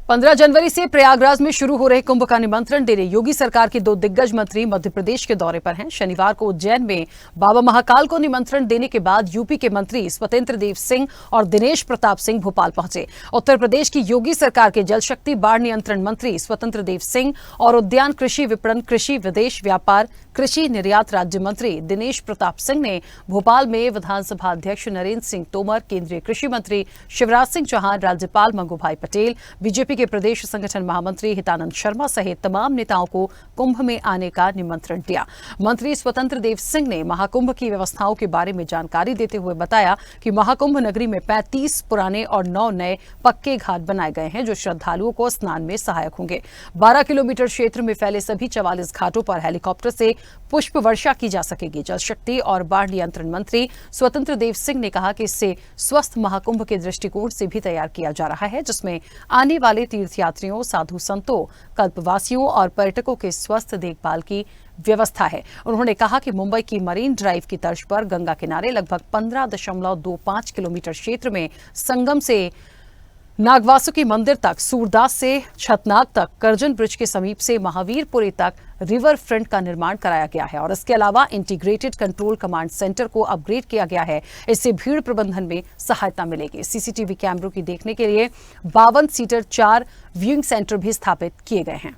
15 जनवरी से प्रयागराज में शुरू हो रहे कुंभ का निमंत्रण देने योगी सरकार के 2 दिग्गज मंत्री मध्य प्रदेश के दौरे पर हैं। शनिवार को उज्जैन में बाबा महाकाल को निमंत्रण देने के बाद यूपी के मंत्री स्वतंत्र देव सिंह और दिनेश प्रताप सिंह भोपाल पहुंचे। उत्तर प्रदेश की योगी सरकार के जल शक्ति बाढ़ नियंत्रण मंत्री स्वतंत्र देव सिंह और उद्यान कृषि विपणन कृषि विदेश व्यापार कृषि निर्यात राज्य मंत्री दिनेश प्रताप सिंह ने भोपाल में विधानसभा अध्यक्ष नरेंद्र सिंह तोमर, केंद्रीय कृषि मंत्री शिवराज सिंह चौहान, राज्यपाल मंगूभाई पटेल, बीजेपी के प्रदेश संगठन महामंत्री हितानंद शर्मा सहित तमाम नेताओं को कुंभ में आने का निमंत्रण दिया। मंत्री स्वतंत्र देव सिंह ने महाकुंभ की व्यवस्थाओं के बारे में जानकारी देते हुए बताया कि महाकुंभ नगरी में 35 पुराने और 9 नए पक्के घाट बनाए गए हैं जो श्रद्धालुओं को स्नान में सहायक होंगे। 12 किलोमीटर क्षेत्र में फैले सभी 44 घाटों पर हेलीकॉप्टर से पुष्प वर्षा की जा सकेगी। जल शक्ति और बाढ़ नियंत्रण मंत्री स्वतंत्र देव सिंह ने कहा कि इससे स्वस्थ महाकुंभ के दृष्टिकोण से भी तैयार किया जा रहा है, जिसमें आने वाले तीर्थयात्रियों, साधु संतों, कल्पवासियों और पर्यटकों के स्वस्थ देखभाल की व्यवस्था है। उन्होंने कहा कि मुंबई की मरीन ड्राइव की तर्ज पर गंगा किनारे लगभग 15.25 किलोमीटर क्षेत्र में संगम से नागवासुकी मंदिर तक, सूरदास से छतनाग तक, करजन ब्रिज के समीप से महावीरपुरी तक रिवर फ्रंट का निर्माण कराया गया है और इसके अलावा इंटीग्रेटेड कंट्रोल कमांड सेंटर को अपग्रेड किया गया है। इससे भीड़ प्रबंधन में सहायता मिलेगी। सीसीटीवी कैमरों की देखने के लिए 52 सीटर 4 व्यूइंग सेंटर भी स्थापित किए गए हैं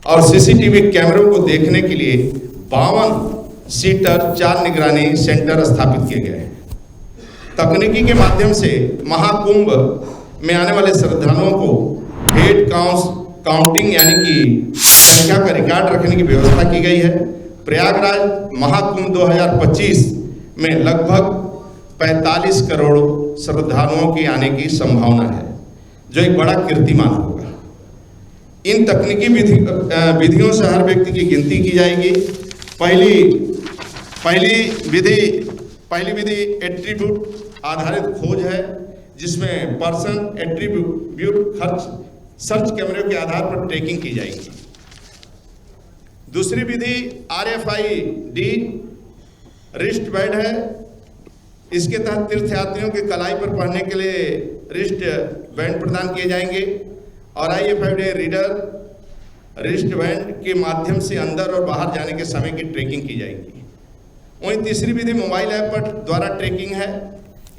और सीसीटीवी कैमरों को देखने के लिए 52 सीटर 4 निगरानी सेंटर स्थापित किए गए हैं। तकनीकी के माध्यम से महाकुंभ में आने वाले श्रद्धालुओं को हेड काउंटिंग यानी कि संख्या का रिकॉर्ड रखने की व्यवस्था की गई है। प्रयागराज महाकुंभ 2025 में लगभग 45 करोड़ श्रद्धालुओं के आने की संभावना है, जो एक बड़ा कीर्तिमान होगा। इन तकनीकी विधियों से हर व्यक्ति की गिनती की जाएगी। पहली विधि एट्रीब्यूट आधारित खोज है, जिसमें पर्सन एट्रीब्यूट सर्च कैमरे के आधार पर ट्रैकिंग की जाएगी। दूसरी विधि RFID रिस्ट बैंड है। इसके तहत तीर्थयात्रियों के कलाई पर पहनने के लिए रिस्ट बैंड प्रदान किए जाएंगे और IFID रीडर रिस्ट बैंड के माध्यम से अंदर और बाहर जाने के समय की ट्रैकिंग की जाएगी। वहीं तीसरी विधि मोबाइल ऐप पर द्वारा ट्रैकिंग है।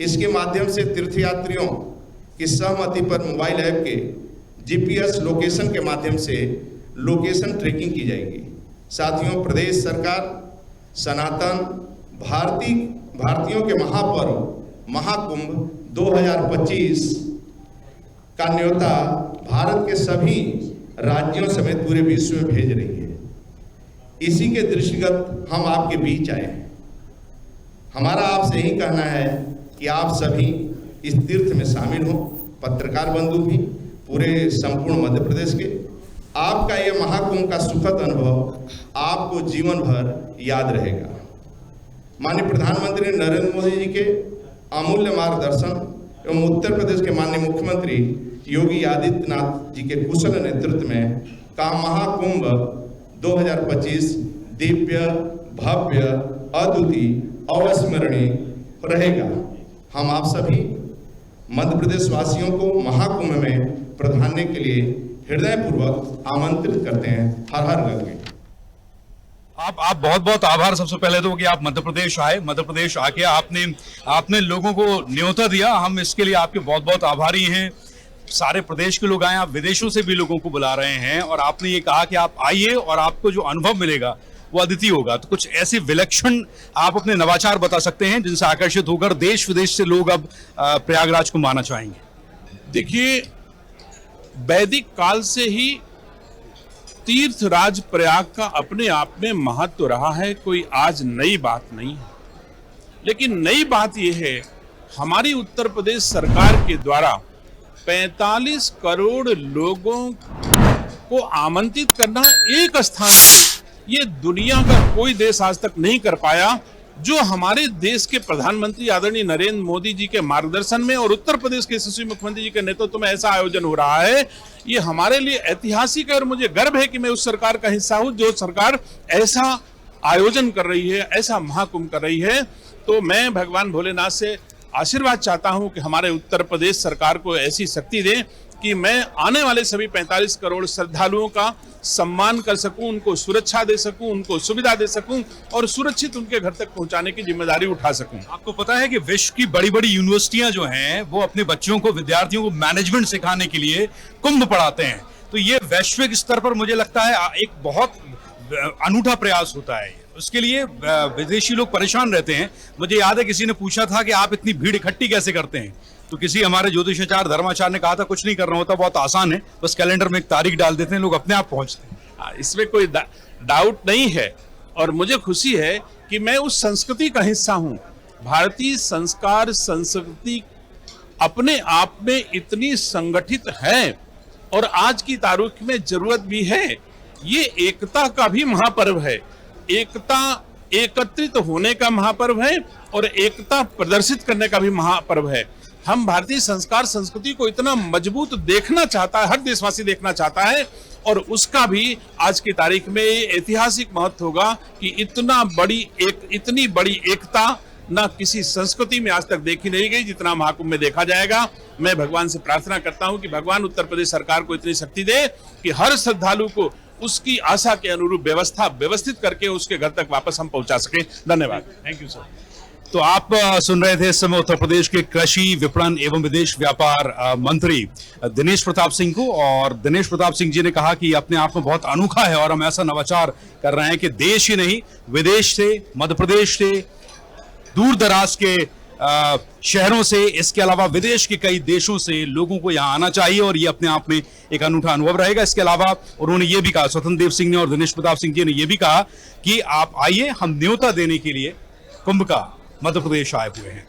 इसके माध्यम से तीर्थयात्रियों की सहमति पर मोबाइल ऐप के GPS लोकेशन के माध्यम से लोकेशन ट्रैकिंग की जाएगी। साथियों, प्रदेश सरकार सनातन भारतीयों के महापर्व महाकुंभ 2025 का न्योता भारत के सभी राज्यों समेत पूरे विश्व में भेज रही है। इसी के दृष्टिगत हम आपके बीच आए हैं। हमारा आपसे यही कहना है कि आप सभी इस तीर्थ में शामिल हों। पत्रकार बंधु भी, पूरे संपूर्ण मध्य प्रदेश के, आपका यह महाकुंभ का सुखद अनुभव आपको जीवन भर याद रहेगा। माननीय प्रधानमंत्री नरेंद्र मोदी जी के अमूल्य मार्गदर्शन एवं उत्तर प्रदेश के माननीय मुख्यमंत्री योगी आदित्यनाथ जी के कुशल नेतृत्व में का महाकुंभ 2025 दिव्य, भव्य, अद्वितीय, अविस्मरणीय रहेगा। हम आप सभी मध्य प्रदेश वासियों को महाकुंभ में प्रधानने के लिए हृदयपूर्वक आमंत्रित करते हैं। हर हर गंगे। आप बहुत बहुत आभार सबसे पहले तो कि आप मध्य प्रदेश आए। मध्य प्रदेश आके आपने लोगों को न्योता दिया। हम इसके लिए आपके बहुत बहुत आभारी हैं। सारे प्रदेश के लोग आए, आप विदेशों से भी लोगों को बुला रहे हैं और आपने ये कहा कि आप आइए और आपको जो अनुभव मिलेगा वो अद्वितीय होगा। तो कुछ ऐसे विलक्षण आप अपने नवाचार बता सकते हैं जिनसे आकर्षित होकर देश विदेश से लोग अब प्रयागराज को माना चाहेंगे? देखिए, वैदिक काल से ही तीर्थराज प्रयाग का अपने आप में महत्व रहा है। कोई आज नई बात नहीं है, लेकिन नई बात यह है हमारी उत्तर प्रदेश सरकार के द्वारा 45 करोड़ लोगों को आमंत्रित करना एक स्थान, ये दुनिया का कोई देश आज तक नहीं कर पाया। जो हमारे देश के प्रधानमंत्री आदरणीय नरेंद्र मोदी जी के मार्गदर्शन में और उत्तर प्रदेश के यशस्वी मुख्यमंत्री जी के नेतृत्व में ऐसा आयोजन हो रहा है, ये हमारे लिए ऐतिहासिक है और मुझे गर्व है कि मैं उस सरकार का हिस्सा हूं जो सरकार ऐसा आयोजन कर रही है, ऐसा महाकुंभ कर रही है। तो मैं भगवान भोलेनाथ से आशीर्वाद चाहता हूं कि हमारे उत्तर प्रदेश सरकार को ऐसी शक्ति दे कि मैं आने वाले सभी 45 करोड़ श्रद्धालुओं का सम्मान कर सकूं, उनको सुरक्षा दे सकूं, उनको सुविधा दे सकूं और सुरक्षित उनके घर तक पहुंचाने की जिम्मेदारी उठा सकूं। आपको पता है कि विश्व की बड़ी बड़ी यूनिवर्सिटियां जो हैं वो अपने बच्चों को, विद्यार्थियों को मैनेजमेंट सिखाने के लिए कुंभ पढ़ाते हैं। तो ये वैश्विक स्तर पर मुझे लगता है एक बहुत अनूठा प्रयास होता है। उसके लिए विदेशी लोग परेशान रहते हैं। मुझे याद है किसी ने पूछा था कि आप इतनी भीड़ इकट्ठी कैसे करते हैं, तो किसी हमारे ज्योतिषाचार्य धर्माचार्य ने कहा था कुछ नहीं करना होता, बहुत आसान है, बस कैलेंडर में एक तारीख डाल देते हैं, लोग अपने आप पहुंचते हैं। इसमें कोई डाउट नहीं है और मुझे खुशी है कि मैं उस संस्कृति का हिस्सा हूं। भारतीय संस्कार संस्कृति अपने आप में इतनी संगठित है और आज की तारीख में जरूरत भी है। ये एकता का भी महापर्व है, एकता एकत्रित होने का महापर्व है और एकता प्रदर्शित करने का भी महापर्व है। हम भारतीय संस्कार संस्कृति को इतना मजबूत देखना चाहता है, हर देशवासी देखना चाहता है और उसका भी आज की तारीख में ऐतिहासिक महत्व होगा कि इतनी बड़ी एकता ना किसी संस्कृति में आज तक देखी नहीं गई जितना महाकुंभ में देखा जाएगा। मैं भगवान से प्रार्थना करता हूं कि भगवान उत्तर प्रदेश सरकार को इतनी शक्ति दे कि हर श्रद्धालु को उसकी आशा के अनुरूप व्यवस्थित करके उसके घर तक वापस हम पहुंचा सके। धन्यवाद। Thank you sir. तो आप सुन रहे थे इस समय उत्तर प्रदेश के कृषि, विपणन एवं विदेश व्यापार मंत्री दिनेश प्रताप सिंह को, और दिनेश प्रताप सिंह जी ने कहा कि अपने आप में बहुत अनोखा है और हम ऐसा नवाचार कर रहे हैं कि देश ही नहीं, विदेश से, मध्य प्रदेश से, दूर दराज के शहरों से, इसके अलावा विदेश के कई देशों से लोगों को यहाँ आना चाहिए और ये अपने आप में एक अनूठा अनुभव रहेगा। इसके अलावा उन्होंने ये भी कहा, स्वतंत्र देव सिंह ने और दिनेश प्रताप सिंह जी ने ये भी कहा कि आप आइए, हम न्योता देने के लिए कुंभ का मध्य प्रदेश आए हुए हैं।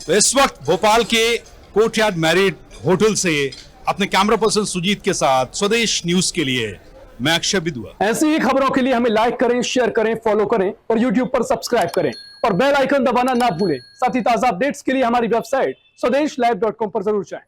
तो इस वक्त भोपाल के कोर्टयार्ड मैरिट होटल से अपने कैमरा पर्सन सुजीत के साथ स्वदेश न्यूज के लिए मैं अक्षय बिदुआ। ऐसी ही खबरों के लिए हमें लाइक करें, शेयर करें, फॉलो करें और यूट्यूब पर सब्सक्राइब करें और बेल आइकन दबाना ना भूलें। साथ ही ताजा अपडेट्स के लिए हमारी वेबसाइट swadeshlive.com पर जरूर जाएं।